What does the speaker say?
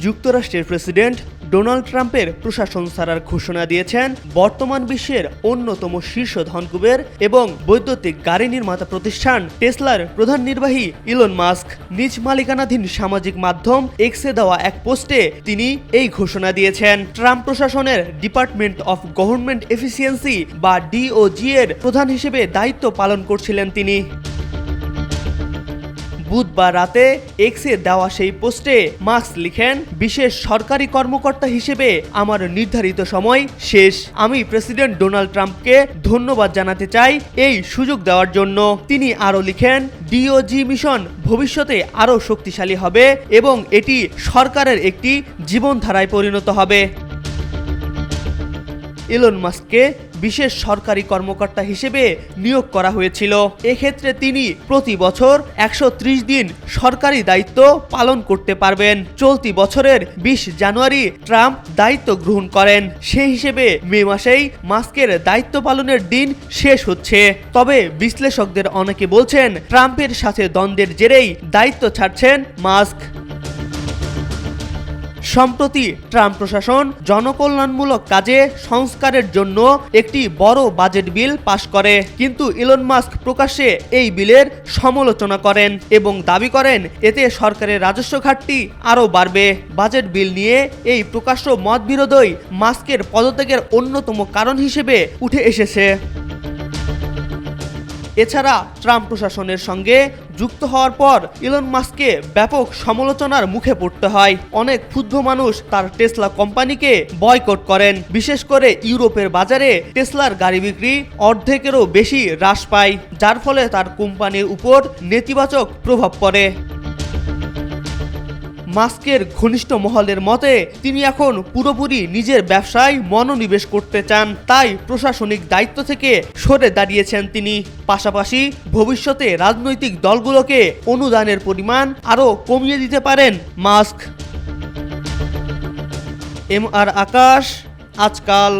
যুক্তরাষ্ট্রের president Donald ট্রাম্পের প্রশাসন ছাড়ার ঘোষণা দিয়েছেন বর্তমান বিশ্বের অন্যতম শীর্ষ ধনকুবের এবং বৈদ্যুতিক গাড়ি নির্মাতা প্রতিষ্ঠান টেসলার প্রধান নির্বাহী ইলন মাস্ক। নিজ মালিকানাধীন সামাজিক মাধ্যম এক্সে দেওয়া এক পোস্টে তিনি এই ঘোষণা দিয়েছেন। ট্রাম্প প্রশাসনের ডিপার্টমেন্ট অফ গভর্নমেন্ট এফিসিয়েন্সি বা ডিওজি এর প্রধান হিসেবে দায়িত্ব পালন করছিলেন তিনি। বুধবার রাতে এক্সে দেওয়া সেই পোস্টে মাস্ক লিখেন, বিশেষ সরকারি কর্মকর্তা হিসেবে আমার নির্ধারিত সময় শেষ। আমি প্রেসিডেন্ট ডোনাল্ড ট্রাম্পকে ধন্যবাদ জানাতে চাই এই সুযোগ দেওয়ার জন্য। তিনি আরও লিখেন, ডিওজি মিশন ভবিষ্যতে আরও শক্তিশালী হবে এবং এটি সরকারের একটি জীবনধারায় পরিণত হবে। ইলন মাস্ককে বিশেষ সরকারি কর্মকর্তা হিসেবে নিয়োগ করা হয়েছিল। এক্ষেত্রে তিনি প্রতি বছর 130 দিন সরকারি দায়িত্ব পালন করতে পারবেন। চলতি বছরের 20 জানুয়ারি ট্রাম্প দায়িত্ব গ্রহণ করেন। সেই হিসেবে মে মাসেই মাস্কের দায়িত্ব পালনের দিন শেষ হচ্ছে। তবে বিশ্লেষকদের অনেকে বলছেন, ট্রাম্পের সাথে দ্বন্দ্বের জেরেই দায়িত্ব ছাড়ছেন মাস্ক। সম্প্রতি ট্রাম্প প্রশাসন জনকল্যাণমূলক কাজে সংস্কারের জন্য একটি বড় বাজেট বিল পাশ করে, কিন্তু ইলন মাস্ক প্রকাশ্যে এই বিলের সমালোচনা করেন এবং দাবি করেন এতে সরকারের রাজস্ব ঘাটতি আরও বাড়বে। বাজেট বিল নিয়ে এই প্রকাশ্য মতবিরোধই মাস্কের পদত্যাগের অন্যতম কারণ হিসেবে উঠে এসেছে। এছাড়া ট্রাম্প প্রশাসনের সঙ্গে যুক্ত হওয়ার পর ইলন মাস্ককে ব্যাপক সমালোচনার মুখে পড়তে হয়। অনেক ক্ষুব্ধ মানুষ তার টেসলা কোম্পানিকে বয়কট করেন। বিশেষ করে ইউরোপের বাজারে টেসলার গাড়ি বিক্রি অর্ধেকেরও বেশি হ্রাস পায়, যার ফলে তার কোম্পানির উপর নেতিবাচক প্রভাব পড়ে। মাস্কের ঘনিষ্ঠ মহলের মতে তিনি এখন পুরোপুরি নিজের ব্যবসায় মনোনিবেশ করতে চান, তাই প্রশাসনিক দায়িত্ব থেকে সরে দাঁড়িয়েছেন তিনি। পাশাপাশি ভবিষ্যতে রাজনৈতিক দলগুলোকে অনুদানের পরিমাণ আরও কমিয়ে দিতে পারেন মাস্ক। MR আকাশ, আজকাল।